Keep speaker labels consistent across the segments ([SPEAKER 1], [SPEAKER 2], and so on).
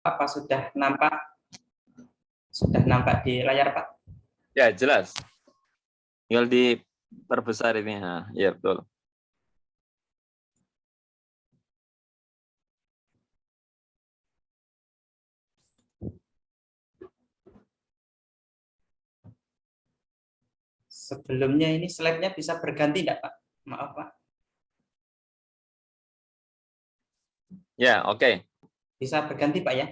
[SPEAKER 1] apa sudah nampak di layar, Pak?
[SPEAKER 2] Ya, jelas. Tinggal diperbesar ini. Nah, ya betul.
[SPEAKER 1] Sebelumnya ini slide-nya bisa berganti enggak, Pak? Maaf, Pak.
[SPEAKER 2] Ya, oke.
[SPEAKER 1] Bisa berganti, Pak, ya?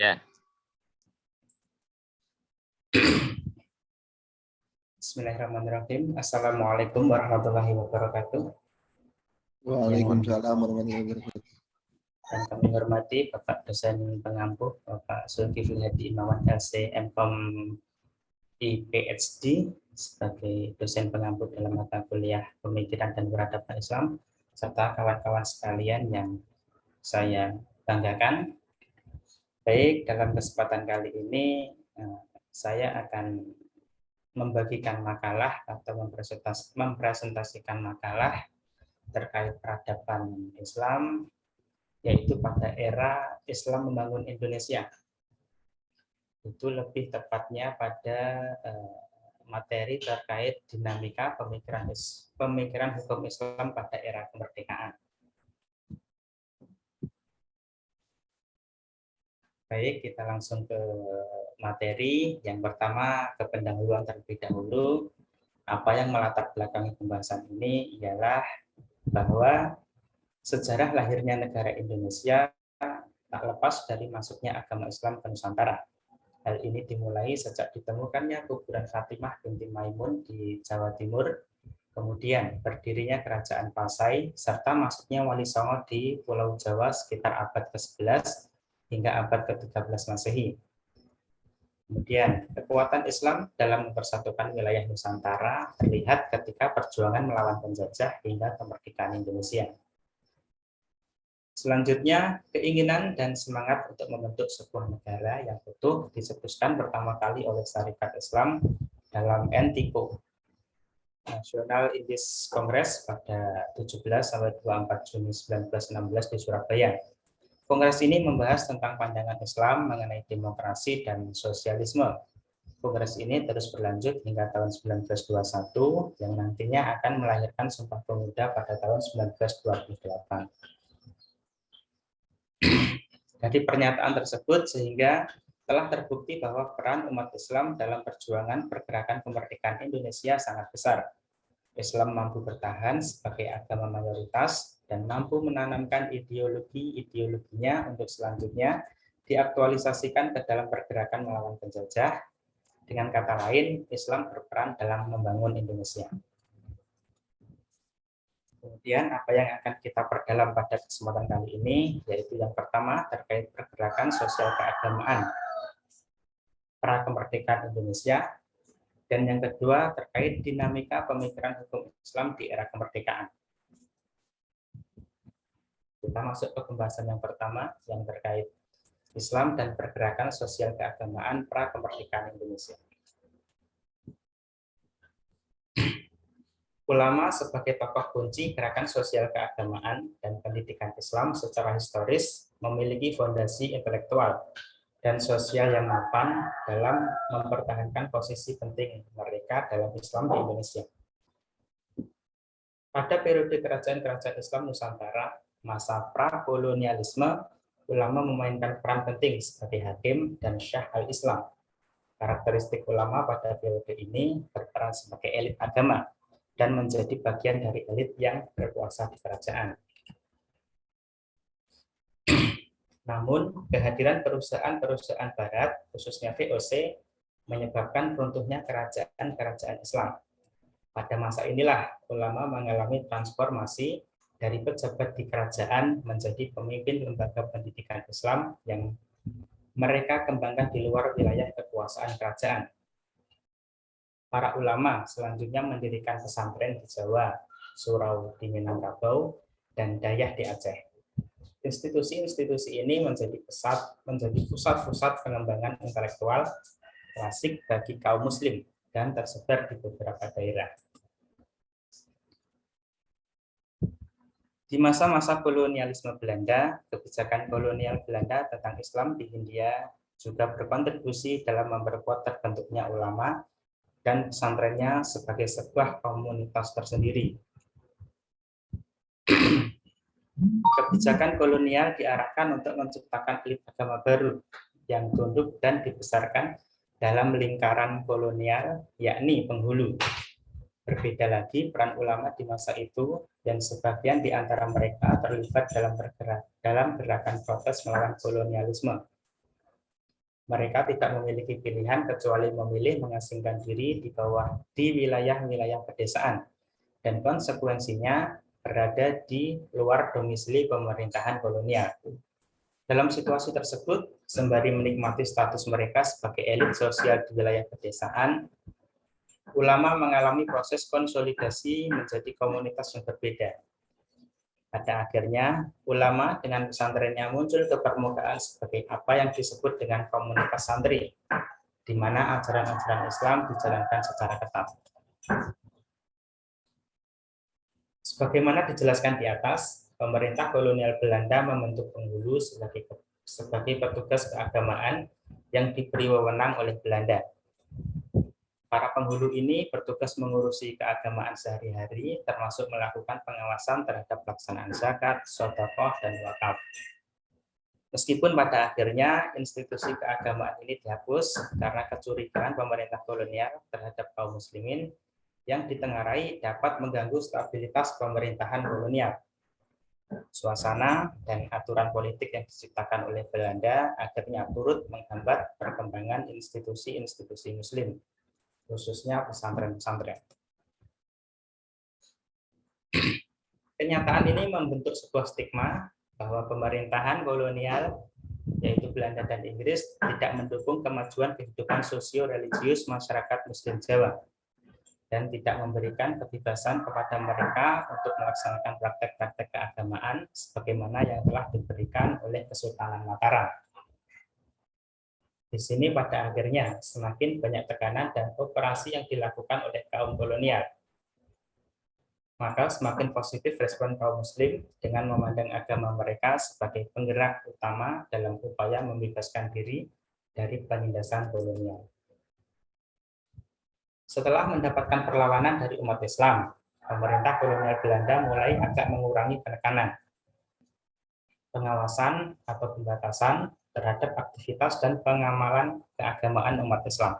[SPEAKER 2] Ya.
[SPEAKER 1] Bismillahirrahmanirrahim. Assalamualaikum warahmatullahi wabarakatuh.
[SPEAKER 3] Waalaikumsalam warahmatullahi wabarakatuh.
[SPEAKER 1] Dan kami hormati Bapak dosen pengampu, Bapak Zulkifli Hadi Imawan, LC MPom PhD, sebagai dosen pengampu dalam mata kuliah Pemikiran dan Peradaban Islam, serta kawan-kawan sekalian yang saya banggakan. Baik, dalam kesempatan kali ini saya akan membagikan makalah atau mempresentasikan makalah terkait peradaban Islam, yaitu pada era Islam membangun Indonesia. Itu lebih tepatnya pada materi terkait dinamika pemikiran hukum Islam pada era kemerdekaan. Baik, kita langsung ke materi. Yang pertama, kependahuluan terlebih dahulu. Apa yang melatar belakangi pembahasan ini ialah bahwa sejarah lahirnya negara Indonesia tak lepas dari masuknya agama Islam ke Nusantara. Hal ini dimulai sejak ditemukannya kuburan Fatimah binti Maimun di Jawa Timur, kemudian berdirinya Kerajaan Pasai, serta masuknya Wali Songo di Pulau Jawa sekitar abad ke-11 hingga abad ke-13 Masehi. Kemudian, kekuatan Islam dalam mempersatukan wilayah Nusantara terlihat ketika perjuangan melawan penjajah hingga kemerdekaan Indonesia. Selanjutnya, keinginan dan semangat untuk membentuk sebuah negara yang utuh dicetuskan pertama kali oleh Syarikat Islam dalam NTICO, National Indis Congress, pada 17-24 Juni 1916 di Surabaya. Kongres ini membahas tentang pandangan Islam mengenai demokrasi dan sosialisme. Kongres ini terus berlanjut hingga tahun 1921 yang nantinya akan melahirkan Sumpah Pemuda pada tahun 1928. Dari pernyataan tersebut sehingga telah terbukti bahwa peran umat Islam dalam perjuangan pergerakan kemerdekaan Indonesia sangat besar. Islam mampu bertahan sebagai agama mayoritas dan mampu menanamkan ideologinya untuk selanjutnya diaktualisasikan ke dalam pergerakan melawan penjajah. Dengan kata lain, Islam berperan dalam membangun Indonesia. Kemudian apa yang akan kita perdalam pada kesempatan kali ini, yaitu yang pertama terkait pergerakan sosial keagamaan pra kemerdekaan Indonesia, dan yang kedua terkait dinamika pemikiran hukum Islam di era kemerdekaan. Kita masuk ke pembahasan yang pertama yang terkait Islam dan pergerakan sosial keagamaan pra kemerdekaan Indonesia. Ulama sebagai tokoh kunci gerakan sosial keagamaan dan pendidikan Islam secara historis memiliki fondasi intelektual dan sosial yang mapan dalam mempertahankan posisi penting mereka dalam Islam di Indonesia. Pada periode kerajaan-kerajaan Islam Nusantara, masa pra-kolonialisme, ulama memainkan peran penting sebagai hakim dan syah al-Islam. Karakteristik ulama pada periode ini berperan sebagai elit agama dan menjadi bagian dari elit yang berkuasa di kerajaan. Namun, kehadiran perusahaan-perusahaan barat, khususnya VOC, menyebabkan runtuhnya kerajaan-kerajaan Islam. Pada masa inilah, ulama mengalami transformasi dari pejabat di kerajaan menjadi pemimpin lembaga pendidikan Islam yang mereka kembangkan di luar wilayah kekuasaan kerajaan. Para ulama selanjutnya mendirikan pesantren di Jawa, surau di Minangkabau, dan Dayah di Aceh. Institusi-institusi ini menjadi pusat-pusat pengembangan intelektual klasik bagi kaum muslim dan tersebar di beberapa daerah. Di masa-masa kolonialisme Belanda, kebijakan kolonial Belanda tentang Islam di Hindia juga berkontribusi dalam memperkuat terbentuknya ulama dan pesantrennya sebagai sebuah komunitas tersendiri. Kebijakan kolonial diarahkan untuk menciptakan elit agama baru yang tunduk dan dibesarkan dalam lingkaran kolonial, yakni penghulu. Berbeda lagi peran ulama di masa itu, dan sebagian di antara mereka terlibat dalam gerakan protes melawan kolonialisme. Mereka tidak memiliki pilihan kecuali memilih mengasingkan diri di wilayah-wilayah pedesaan, dan konsekuensinya berada di luar domisili pemerintahan kolonial. Dalam situasi tersebut, sembari menikmati status mereka sebagai elit sosial di wilayah pedesaan, ulama mengalami proses konsolidasi menjadi komunitas yang berbeda. Pada akhirnya, ulama dengan pesantrennya muncul ke permukaan sebagai apa yang disebut dengan komunitas santri, di mana ajaran-ajaran Islam dijalankan secara ketat. Sebagaimana dijelaskan di atas, pemerintah kolonial Belanda membentuk penghulu sebagai petugas keagamaan yang diberi wewenang oleh Belanda. Para penghulu ini bertugas mengurusi keagamaan sehari-hari, termasuk melakukan pengawasan terhadap pelaksanaan zakat, sedekah, dan wakaf. Meskipun pada akhirnya institusi keagamaan ini dihapus karena kecurigaan pemerintah kolonial terhadap kaum muslimin yang ditengarai dapat mengganggu stabilitas pemerintahan kolonial. Suasana dan aturan politik yang diciptakan oleh Belanda akhirnya turut menghambat perkembangan institusi-institusi muslim, khususnya pesantren-pesantren. Kenyataan ini membentuk sebuah stigma bahwa pemerintahan kolonial, yaitu Belanda dan Inggris, tidak mendukung kemajuan kehidupan sosio-religius masyarakat Muslim Jawa dan tidak memberikan kebebasan kepada mereka untuk melaksanakan praktek-praktek keagamaan sebagaimana yang telah diberikan oleh Kesultanan Mataram. Di sini pada akhirnya semakin banyak tekanan dan operasi yang dilakukan oleh kaum kolonial. Maka semakin positif respon kaum muslim dengan memandang agama mereka sebagai penggerak utama dalam upaya membebaskan diri dari penindasan kolonial. Setelah mendapatkan perlawanan dari umat Islam, pemerintah kolonial Belanda mulai agak mengurangi penekanan, pengawasan atau pembatasan terhadap aktivitas dan pengamalan keagamaan umat Islam.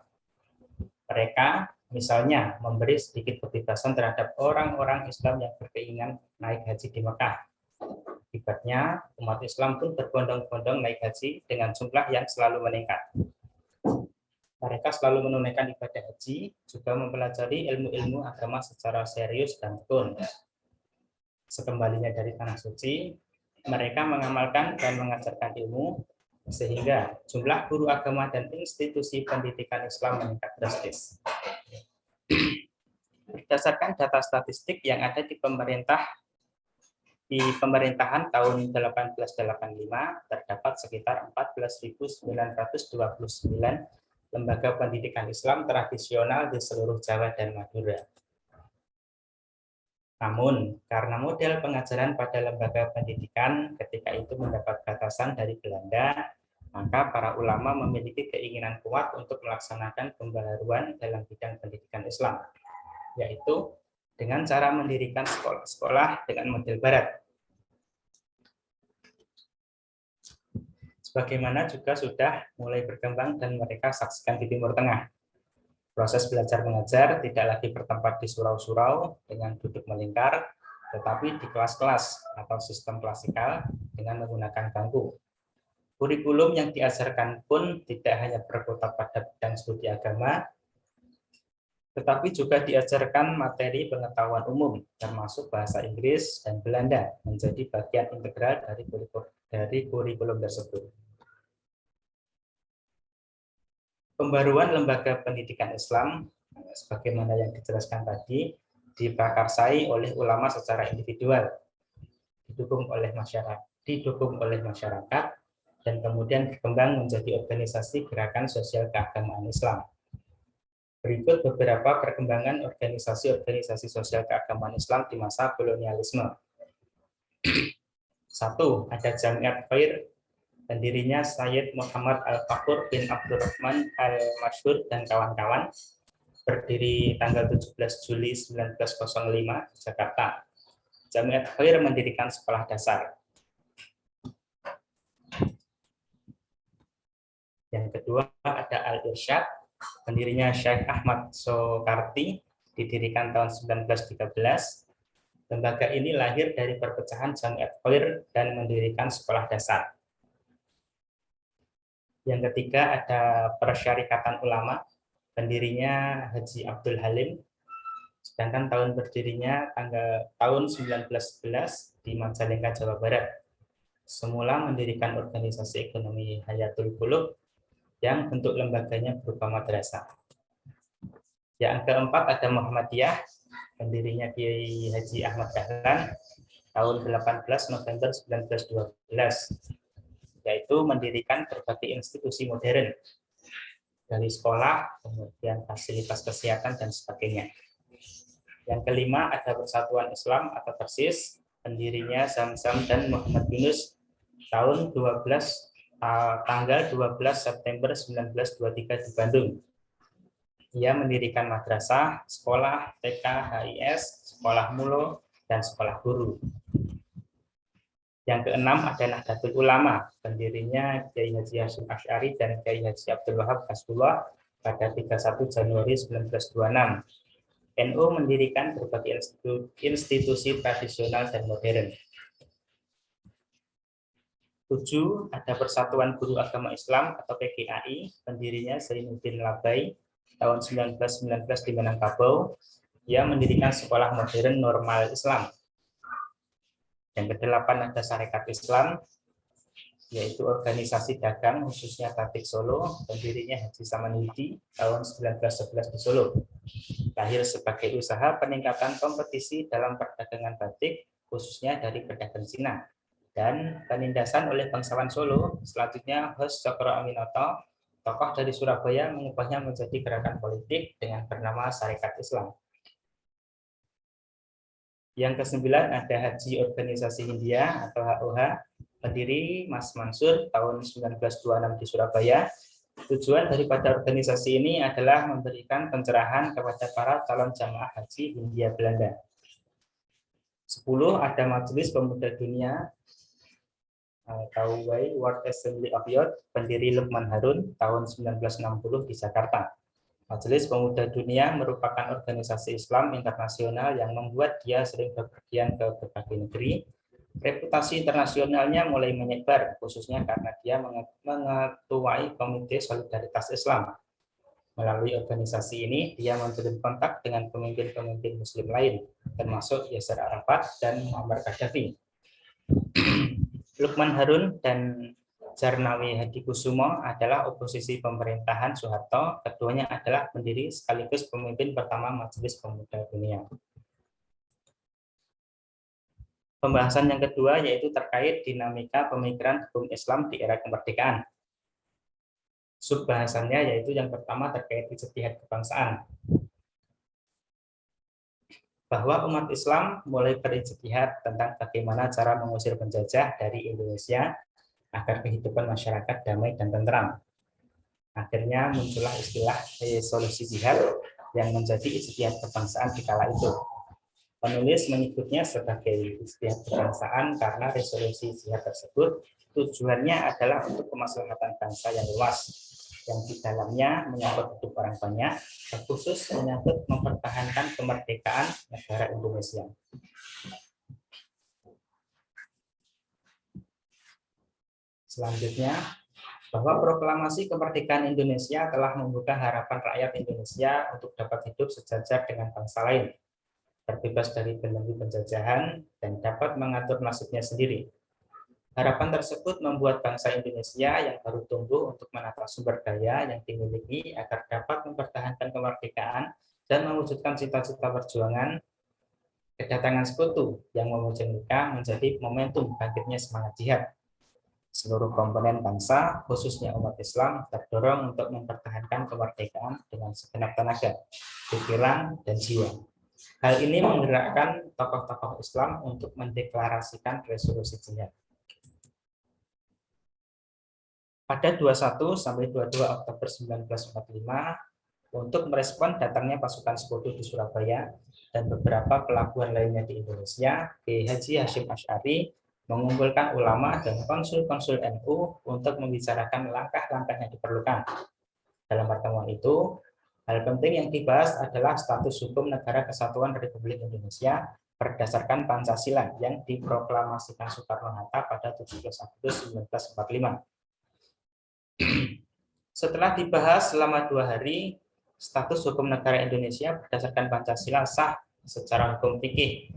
[SPEAKER 1] Mereka misalnya memberi sedikit kebebasan terhadap orang-orang Islam yang berkeinginan naik haji di Mekah. Akibatnya, umat Islam pun berbondong-bondong naik haji dengan jumlah yang selalu meningkat. Mereka selalu menunaikan ibadah haji, juga mempelajari ilmu-ilmu agama secara serius dan tekun. Sekembalinya dari Tanah Suci, mereka mengamalkan dan mengajarkan ilmu, sehingga jumlah guru agama dan institusi pendidikan Islam meningkat drastis. Berdasarkan data statistik yang ada di pemerintahan tahun 1885, terdapat sekitar 14.929 lembaga pendidikan Islam tradisional di seluruh Jawa dan Madura. Namun, karena model pengajaran pada lembaga pendidikan ketika itu mendapat batasan dari Belanda, maka para ulama memiliki keinginan kuat untuk melaksanakan pembaharuan dalam bidang pendidikan Islam, yaitu dengan cara mendirikan sekolah-sekolah dengan model Barat. Sebagaimana juga sudah mulai berkembang dan mereka saksikan di Timur Tengah. Proses belajar mengajar tidak lagi bertempat di surau-surau dengan duduk melingkar, tetapi di kelas-kelas atau sistem klasikal dengan menggunakan bangku. Kurikulum yang diajarkan pun tidak hanya berkutat pada bidang studi agama, tetapi juga diajarkan materi pengetahuan umum, termasuk bahasa Inggris dan Belanda, menjadi bagian integral dari kurikulum tersebut. Pembaruan lembaga pendidikan Islam, sebagaimana yang dijelaskan tadi, diprakarsai oleh ulama secara individual, didukung oleh masyarakat, dan kemudian berkembang menjadi organisasi gerakan sosial keagamaan Islam. Berikut beberapa perkembangan organisasi-organisasi sosial keagamaan Islam di masa kolonialisme. Satu, ada Jamiat Khair, pendirinya Sayyid Muhammad Al-Fakhur bin Abdurrahman Al-Masyhur dan kawan-kawan, berdiri tanggal 17 Juli 1905 di Jakarta. Jamiat Khair mendirikan sekolah dasar. Yang kedua ada Al-Irsyad, pendirinya Syekh Ahmad Soekarti, didirikan tahun 1913. Lembaga ini lahir dari perpecahan Jamiat Khair dan mendirikan sekolah dasar. Yang ketiga ada Persyarikatan Ulama, pendirinya Haji Abdul Halim, sedangkan tahun berdirinya tahun 1911 di Majalengka, Jawa Barat. Semula mendirikan organisasi ekonomi Hayatul Qulub yang bentuk lembaganya berupa madrasah. Yang keempat ada Muhammadiyah, pendirinya Kiai Haji Ahmad Dahlan, tahun 18 November 1912, yaitu mendirikan berbagai institusi modern, dari sekolah, kemudian fasilitas kesehatan, dan sebagainya. Yang kelima ada Persatuan Islam atau Persis, pendirinya Zamzam dan Muhammad Yunus, tahun tanggal 12 September 1923 di Bandung. Ia mendirikan madrasah, sekolah TK, HIS, sekolah mulo, dan sekolah guru. Yang keenam ada Nahdlatul Ulama, pendirinya Kiai Haji Hasyim Asy'ari dan Kiai Haji Abdul Wahab Hasbullah pada 31 Januari 1926. NU mendirikan berbagai institusi tradisional dan modern. 7. Ada Persatuan Guru Agama Islam atau PGAI, pendirinya Zainuddin Labai, tahun 1919 di Minangkabau. Ia mendirikan sekolah modern normal Islam. Yang kedelapan ada Sarekat Islam, yaitu organisasi dagang khususnya Batik Solo, pendirinya Haji Samanhudi, tahun 1911 di Solo. Lahir sebagai usaha peningkatan kompetisi dalam perdagangan batik, khususnya dari pedagang Cina. Dan penindasan oleh bangsawan Solo. Selanjutnya Hos Cokro Aminoto, tokoh dari Surabaya, mengubahnya menjadi gerakan politik dengan bernama Sarekat Islam. Yang kesembilan ada Haji Organisasi Hindia atau HOH, pendiri Mas Mansur, tahun 1926 di Surabaya. Tujuan daripada organisasi ini adalah memberikan pencerahan kepada para calon jamaah haji Hindia Belanda. 10. Ada Majelis Pemuda Dunia atau World Assembly of Youth, pendiri Lukman Harun, tahun 1960 di Jakarta. Majelis Pemuda Dunia merupakan organisasi Islam internasional yang membuat dia sering bepergian ke berbagai negeri. Reputasi internasionalnya mulai menyebar, khususnya karena dia mengetuai Komite Solidaritas Islam. Melalui organisasi ini, dia menjalin kontak dengan pemimpin-pemimpin Muslim lain, termasuk Yasser Arafat dan Muammar Gaddafi. Lukman Harun dan Jarnawi Hadikusumo adalah oposisi pemerintahan Soeharto. Keduanya adalah pendiri sekaligus pemimpin pertama Majelis Pemuda Dunia. Pembahasan yang kedua yaitu terkait dinamika pemikiran hukum Islam di era kemerdekaan. Subbahasannya yaitu yang pertama terkait ijtihad kebangsaan. Bahwa umat Islam mulai berijtihad tentang bagaimana cara mengusir penjajah dari Indonesia agar kehidupan masyarakat damai dan tentram. Akhirnya muncullah istilah solusi jihad yang menjadi ijtihad kebangsaan di kala itu. Penulis menyebutnya sebagai ijtihad kebangsaan karena resolusi jihad tersebut tujuannya adalah untuk kemaslahatan bangsa yang luas, yang di dalamnya menyangkut hidup orang banyak, terkhusus menyangkut mempertahankan kemerdekaan negara Indonesia. Selanjutnya, bahwa proklamasi kemerdekaan Indonesia telah membuka harapan rakyat Indonesia untuk dapat hidup sejajar dengan bangsa lain, terbebas dari belenggu penjajahan, dan dapat mengatur nasibnya sendiri. Harapan tersebut membuat bangsa Indonesia yang baru tumbuh untuk menata sumber daya yang dimiliki agar dapat mempertahankan kemerdekaan dan mewujudkan cita-cita perjuangan. Kedatangan sekutu yang memuja nikah menjadi momentum bangkitnya semangat jihad. Seluruh komponen bangsa, khususnya umat Islam, terdorong untuk mempertahankan kemerdekaan dengan segenap tenaga, pikiran, dan jiwa. Hal ini menggerakkan tokoh-tokoh Islam untuk mendeklarasikan resolusi jihad. Pada 21 sampai 22 Oktober 1945, untuk merespon datangnya pasukan sekutu di Surabaya dan beberapa pelabuhan lainnya di Indonesia, Kiai Haji Hasyim Asy'ari mengumpulkan ulama dan konsul-konsul NU untuk membicarakan langkah-langkah yang diperlukan. Dalam pertemuan itu, hal penting yang dibahas adalah status hukum Negara Kesatuan Republik Indonesia berdasarkan Pancasila yang diproklamasikan Soekarno-Hatta pada 17 Agustus 1945. Setelah dibahas selama 2 hari, status hukum negara Indonesia berdasarkan Pancasila sah secara hukum fikih.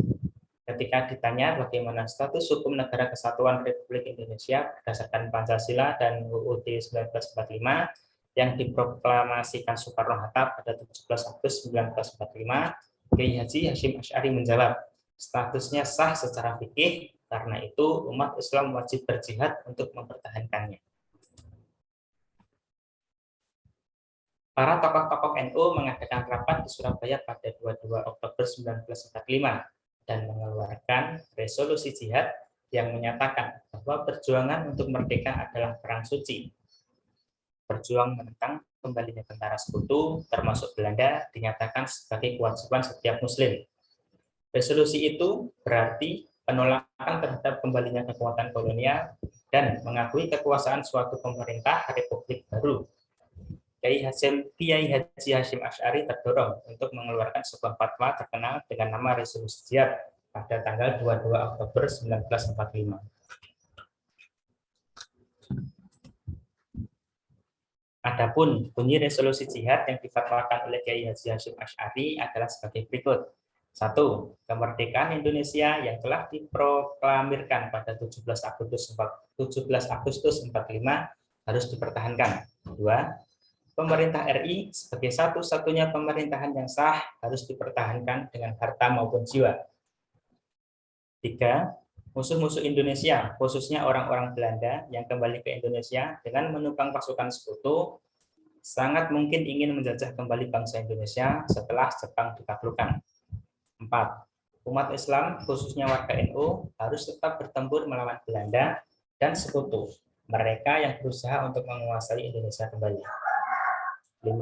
[SPEAKER 1] Ketika ditanya bagaimana status hukum negara Kesatuan Republik Indonesia berdasarkan Pancasila dan UUD 1945 yang diproklamasikan Soekarno-Hatta pada 17 Agustus 1945, Kiai Haji Hasyim Asy'ari menjawab, statusnya sah secara fikih, karena itu umat Islam wajib berjihad untuk mempertahankannya. Para tokoh-tokoh NU mengadakan rapat di Surabaya pada 22 Oktober 1945 dan mengeluarkan resolusi jihad yang menyatakan bahwa perjuangan untuk merdeka adalah perang suci. Berjuang menentang kembalinya tentara sekutu, termasuk Belanda, dinyatakan sebagai kewajiban setiap Muslim. Resolusi itu berarti penolakan terhadap kembalinya kekuatan kolonial dan mengakui kekuasaan suatu pemerintah republik baru. Kiai Haji Hasyim Asy'ari terdorong untuk mengeluarkan sebuah fatwa terkenal dengan nama Resolusi Jihad pada tanggal 22 Oktober 1945. Adapun bunyi resolusi jihad yang difatwakan oleh Kiai Haji Hasyim Asy'ari adalah sebagai berikut. 1. Kemerdekaan Indonesia yang telah diproklamirkan pada 17 Agustus 45 harus dipertahankan. 2. Pemerintah RI sebagai satu-satunya pemerintahan yang sah harus dipertahankan dengan harta maupun jiwa. 3. Musuh-musuh Indonesia, khususnya orang-orang Belanda yang kembali ke Indonesia dengan menunggang pasukan sekutu, sangat mungkin ingin menjajah kembali bangsa Indonesia setelah Jepang ditaklukkan. 4. Umat Islam, khususnya warga NU, harus tetap bertempur melawan Belanda dan sekutu, mereka yang berusaha untuk menguasai Indonesia kembali. 5.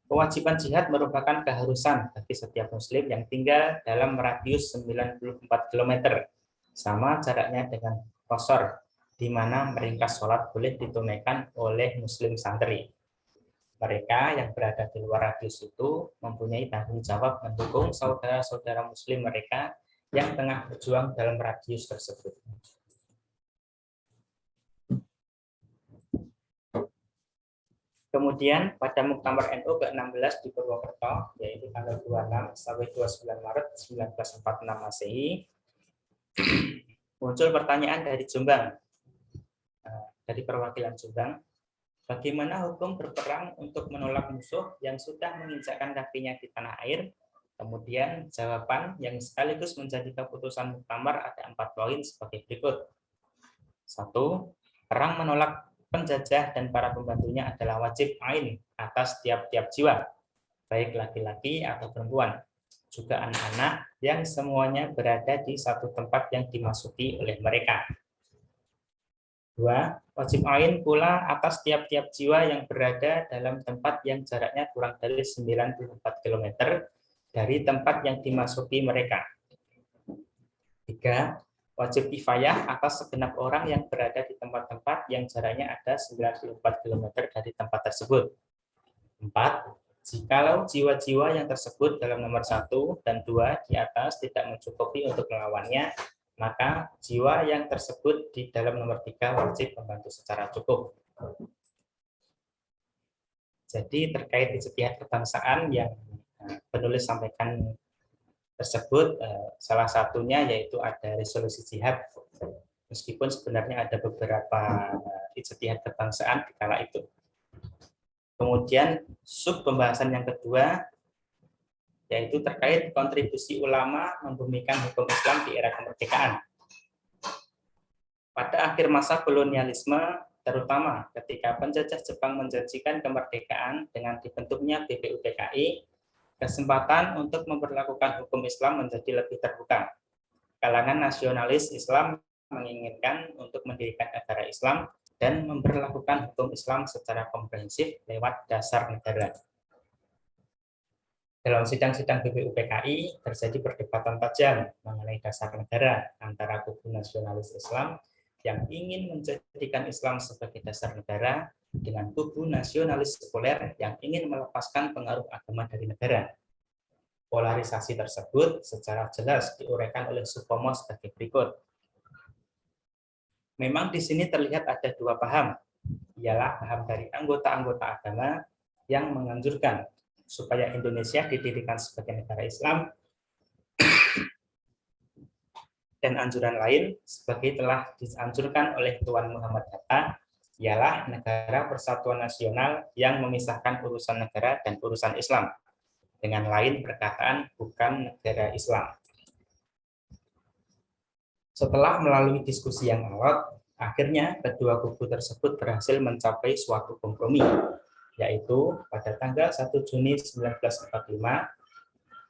[SPEAKER 1] Kewajiban jihad merupakan keharusan bagi setiap Muslim yang tinggal dalam radius 94 km, sama jaraknya dengan Qashar, di mana meringkas sholat boleh ditunaikan oleh Muslim santri. Mereka yang berada di luar radius itu mempunyai tanggung jawab mendukung saudara-saudara Muslim mereka yang tengah berjuang dalam radius tersebut. Kemudian pada Muktamar NU ke-16 di Purwokerto, yaitu tanggal 26 sampai 29 Maret 1946 Masehi, muncul pertanyaan dari Jombang, dari perwakilan Jombang, bagaimana hukum berperang untuk menolak musuh yang sudah menginjakkan kakinya di tanah air? Kemudian jawaban yang sekaligus menjadi keputusan Muktamar ada 4 poin sebagai berikut. 1. Perang menolak penjajah dan para pembantunya adalah wajib ain atas tiap-tiap jiwa, baik laki-laki atau perempuan, juga anak-anak yang semuanya berada di satu tempat yang dimasuki oleh mereka. 2. Wajib ain pula atas tiap-tiap jiwa yang berada dalam tempat yang jaraknya kurang dari 94 km dari tempat yang dimasuki mereka. 3. Wajib kifayah atas segenap orang yang berada di tempat-tempat yang jaraknya ada 94 km dari tempat tersebut. 4. Jikalau jiwa-jiwa yang tersebut dalam nomor 1 dan 2 di atas tidak mencukupi untuk melawannya, maka jiwa yang tersebut di dalam nomor 3 wajib membantu secara cukup. Jadi terkait ijtihad kebangsaan yang penulis sampaikan tersebut, salah satunya yaitu ada resolusi jihad, meskipun sebenarnya ada beberapa ijtihad kebangsaan di kala itu. Kemudian sub pembahasan yang kedua yaitu terkait kontribusi ulama membumikan hukum Islam di era kemerdekaan. Pada akhir masa kolonialisme, terutama ketika penjajah Jepang menjanjikan kemerdekaan dengan dibentuknya BPUPKI, Kesempatan untuk memperlakukan hukum Islam menjadi lebih terbuka. Kalangan nasionalis Islam menginginkan untuk mendirikan negara Islam dan memperlakukan hukum Islam secara komprehensif lewat dasar negara. Dalam sidang-sidang BPUPKI terjadi perdebatan tajam mengenai dasar negara antara kubu nasionalis Islam yang ingin menjadikan Islam sebagai dasar negara dengan kubu nasionalis sekuler yang ingin melepaskan pengaruh agama dari negara. Polarisasi tersebut secara jelas diuraikan oleh Supomo sebagai berikut. Memang di sini terlihat ada dua paham, ialah paham dari anggota-anggota agama yang menganjurkan supaya Indonesia didirikan sebagai negara Islam, dan anjuran lain sebagai telah dianjurkan oleh Tuan Muhammad Hatta, ialah negara persatuan nasional yang memisahkan urusan negara dan urusan Islam. Dengan lain perkataan, bukan negara Islam. Setelah melalui diskusi yang alot, akhirnya kedua kubu tersebut berhasil mencapai suatu kompromi, yaitu pada tanggal 1 Juni 1945,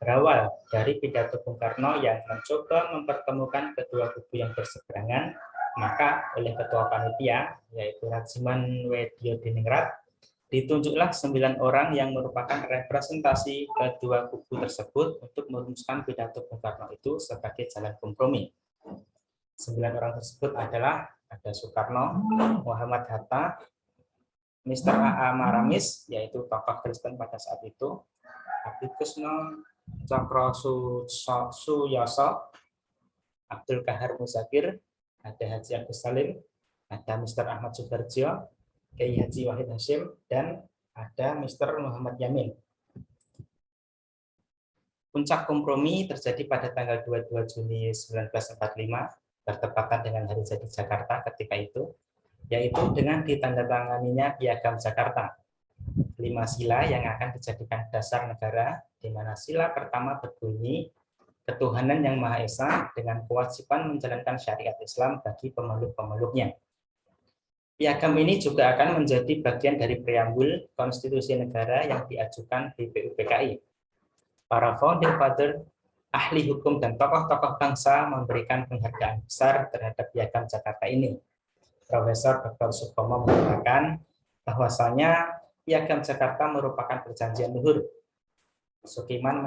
[SPEAKER 1] berawal dari pidato Bung Karno yang mencoba mempertemukan kedua kubu yang berseberangan, maka oleh Ketua Panitia, yaitu Radziman Weddiodiningrat, ditunjuklah 9 orang yang merupakan representasi kedua kubu tersebut untuk merumuskan pidato Bung Karno itu sebagai jalan kompromi. 9 orang tersebut adalah ada Soekarno, Muhammad Hatta, Mr. A.A. Maramis, yaitu tokoh Kristen pada saat itu, Abdikusno Cokro Suyoso, Abdul Kahar Muzakir, ada Haji Agus Salim, ada Mr. Ahmad Subarjo, Kiai Haji Wahid Hashim, dan ada Mr. Muhammad Yamin. Puncak kompromi terjadi pada tanggal 22 Juni 1945, bertepatan dengan hari jadi Jakarta ketika itu, yaitu dengan ditandatanganinya Piagam Jakarta. 5 sila yang akan dijadikan dasar negara, di mana sila pertama berbunyi, ketuhanan yang Maha Esa dengan kewajiban menjalankan syariat Islam bagi pemeluk-pemeluknya. Piagam ini juga akan menjadi bagian dari preambul konstitusi negara yang diajukan BPUPKI. Para founding father, ahli hukum, dan tokoh-tokoh bangsa memberikan penghargaan besar terhadap Piagam Jakarta ini. Profesor Dr. Supomo mengatakan bahwasanya Piagam Jakarta merupakan perjanjian luhur. Sukiman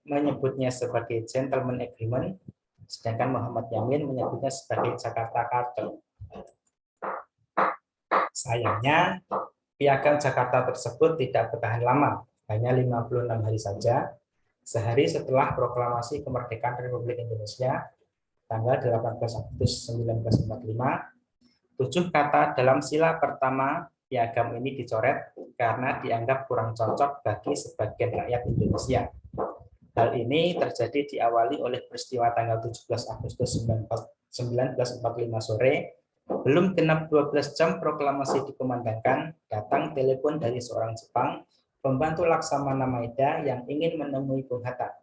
[SPEAKER 1] menyebutnya sebagai gentleman agreement, sedangkan Muhammad Yamin menyebutnya sebagai Jakarta Charter. Sayangnya, Piagam Jakarta tersebut tidak bertahan lama, hanya 56 hari saja. Sehari setelah proklamasi kemerdekaan Republik Indonesia, tanggal 18 Agustus 1945, 7 kata dalam sila pertama Piagam ini dicoret karena dianggap kurang cocok bagi sebagian rakyat Indonesia. Hal ini terjadi diawali oleh peristiwa tanggal 17 Agustus 1945 sore. Belum genap 12 jam proklamasi dikumandangkan, datang telepon dari seorang Jepang, pembantu Laksamana Maeda yang ingin menemui Bung Hatta.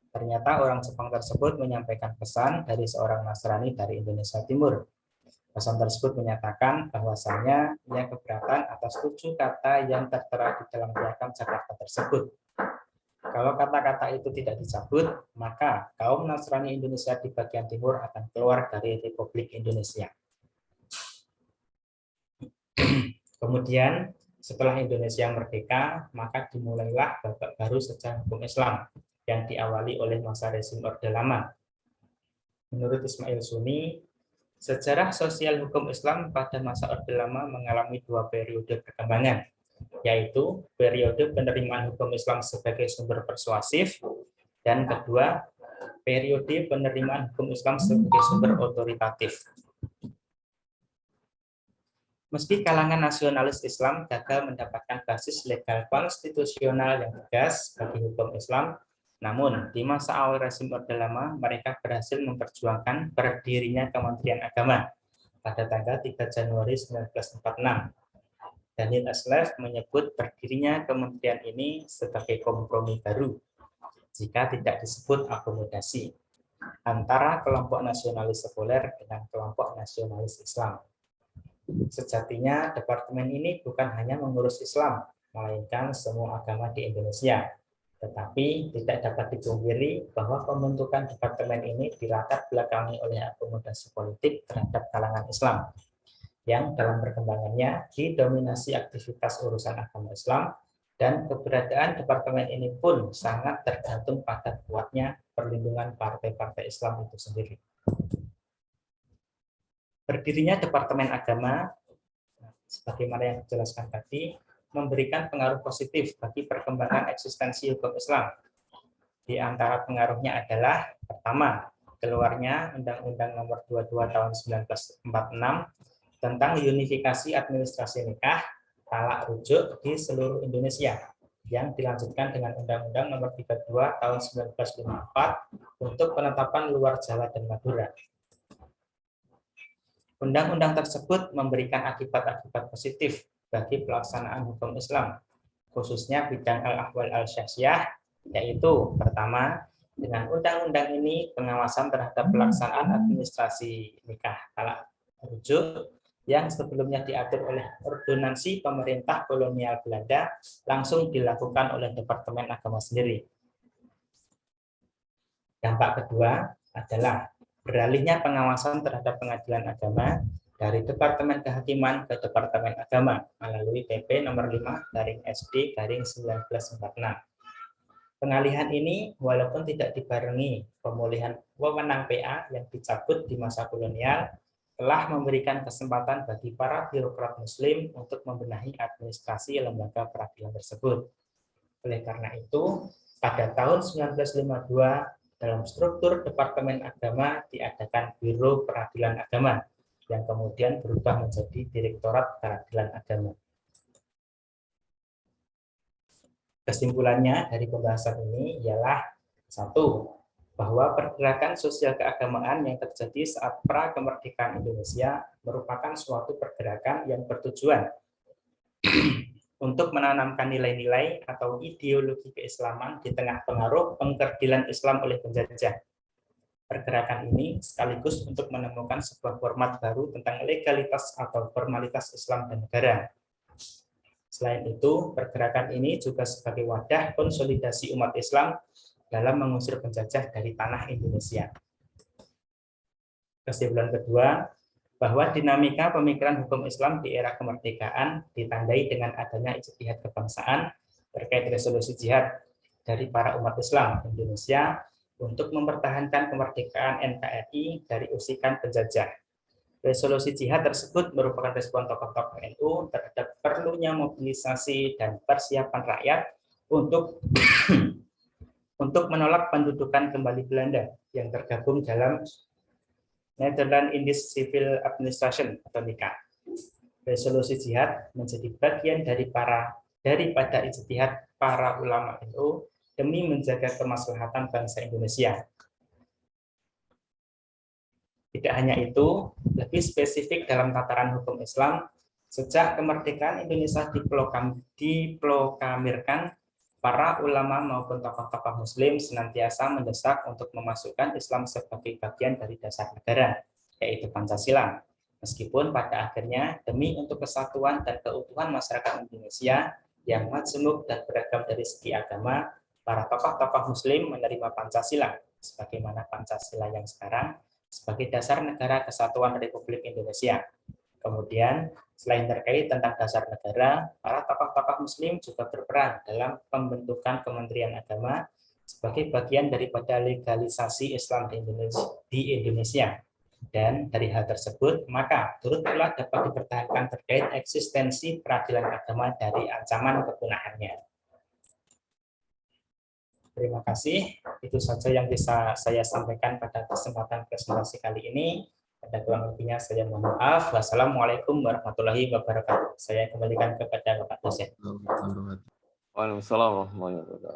[SPEAKER 1] Ternyata orang Jepang tersebut menyampaikan pesan dari seorang Nasrani dari Indonesia Timur. Pesan tersebut menyatakan bahwasannya ia keberatan atas 7 kata yang tertera di dalam Piagam Jakarta tersebut. Kalau kata-kata itu tidak dicabut, maka kaum Nasrani Indonesia di bagian timur akan keluar dari Republik Indonesia. Kemudian, setelah Indonesia merdeka, maka dimulailah babak baru sejarah hukum Islam yang diawali oleh masa rezim Orde Lama. Menurut Ismail Suni, sejarah sosial hukum Islam pada masa Orde Lama mengalami 2 periode perkembangan, yaitu periode penerimaan hukum Islam sebagai sumber persuasif, dan kedua, periode penerimaan hukum Islam sebagai sumber otoritatif. Meski kalangan nasionalis Islam gagal mendapatkan basis legal konstitusional yang tegas bagi hukum Islam, namun di masa awal rezim Orde Lama mereka berhasil memperjuangkan berdirinya Kementerian Agama pada tanggal 3 Januari 1946. Daniel Aslev menyebut berdirinya kementerian ini sebagai kompromi baru, jika tidak disebut akomodasi, antara kelompok nasionalis sekuler dengan kelompok nasionalis Islam. Sejatinya, departemen ini bukan hanya mengurus Islam, melainkan semua agama di Indonesia. Tetapi tidak dapat dipungkiri bahwa pembentukan departemen ini dilatar belakangi oleh akomodasi politik terhadap kalangan Islam, yang dalam perkembangannya didominasi aktivitas urusan agama Islam, dan keberadaan departemen ini pun sangat tergantung pada kuatnya perlindungan partai-partai Islam itu sendiri. Berdirinya Departemen Agama, sebagaimana yang dijelaskan tadi, memberikan pengaruh positif bagi perkembangan eksistensi hukum Islam. Di antara pengaruhnya adalah, pertama, keluarnya Undang-Undang Nomor 22 Tahun 1946 tentang unifikasi administrasi nikah, talak rujuk di seluruh Indonesia, yang dilanjutkan dengan Undang-Undang Nomor 32 Tahun 1954 untuk penetapan luar Jawa dan Madura. Undang-undang tersebut memberikan akibat-akibat positif bagi pelaksanaan hukum Islam, khususnya bidang al-ahwal al-syakhsiyah, yaitu pertama, dengan undang-undang ini pengawasan terhadap pelaksanaan administrasi nikah talak rujuk yang sebelumnya diatur oleh ordonansi pemerintah kolonial Belanda langsung dilakukan oleh Departemen Agama sendiri. Dampak kedua adalah beralihnya pengawasan terhadap pengadilan agama dari Departemen Kehakiman ke Departemen Agama melalui PP nomor 5/SD/1946. Pengalihan ini walaupun tidak dibarengi pemulihan wewenang PA yang dicabut di masa kolonial, telah memberikan kesempatan bagi para birokrat Muslim untuk membenahi administrasi lembaga peradilan tersebut. Oleh karena itu, pada tahun 1952, dalam struktur Departemen Agama diadakan Biro Peradilan Agama, yang kemudian berubah menjadi Direktorat Peradilan Agama. Kesimpulannya dari pembahasan ini ialah, satu, bahwa pergerakan sosial keagamaan yang terjadi saat pra-kemerdekaan Indonesia merupakan suatu pergerakan yang bertujuan untuk menanamkan nilai-nilai atau ideologi keislaman di tengah pengaruh pengkerdilan Islam oleh penjajah. Pergerakan ini sekaligus untuk menemukan sebuah format baru tentang legalitas atau formalitas Islam dan negara. Selain itu, pergerakan ini juga sebagai wadah konsolidasi umat Islam dalam mengusir penjajah dari tanah Indonesia. Kesimpulan kedua, bahwa dinamika pemikiran hukum Islam di era kemerdekaan ditandai dengan adanya ijtihad kebangsaan terkait resolusi jihad dari para umat Islam Indonesia untuk mempertahankan kemerdekaan NKRI dari usikan penjajah. Resolusi jihad tersebut merupakan respon tokoh-tokoh NU terhadap perlunya mobilisasi dan persiapan rakyat untuk menolak pendudukan kembali Belanda yang tergabung dalam Netherlands Indies Civil Administration atau NICA. Resolusi jihad menjadi bagian daripada ijtihad para ulama NU demi menjaga kemaslahatan bangsa Indonesia. Tidak hanya itu, lebih spesifik dalam tataran hukum Islam, sejak kemerdekaan Indonesia diproklamirkan, para ulama maupun tokoh-tokoh Muslim senantiasa mendesak untuk memasukkan Islam sebagai bagian dari dasar negara, yaitu Pancasila. Meskipun pada akhirnya demi untuk kesatuan dan keutuhan masyarakat Indonesia yang majemuk dan beragam dari segi agama, para tokoh-tokoh Muslim menerima Pancasila sebagaimana Pancasila yang sekarang sebagai dasar negara kesatuan Republik Indonesia. Kemudian, selain terkait tentang dasar negara, para tokoh-tokoh Muslim juga berperan dalam pembentukan Kementerian Agama sebagai bagian daripada legalisasi Islam di Indonesia. Dan dari hal tersebut, maka turut pula dapat dipertahankan terkait eksistensi peradilan agama dari ancaman kepunahannya. Terima kasih. Itu saja yang bisa saya sampaikan pada kesempatan presentasi kali ini. Pada kurang lebihnya saya mohon maaf. Wassalamualaikum warahmatullahi wabarakatuh. Saya kembalikan kepada Bapak dosen.
[SPEAKER 2] Waalaikumsalam warahmatullahi wabarakatuh.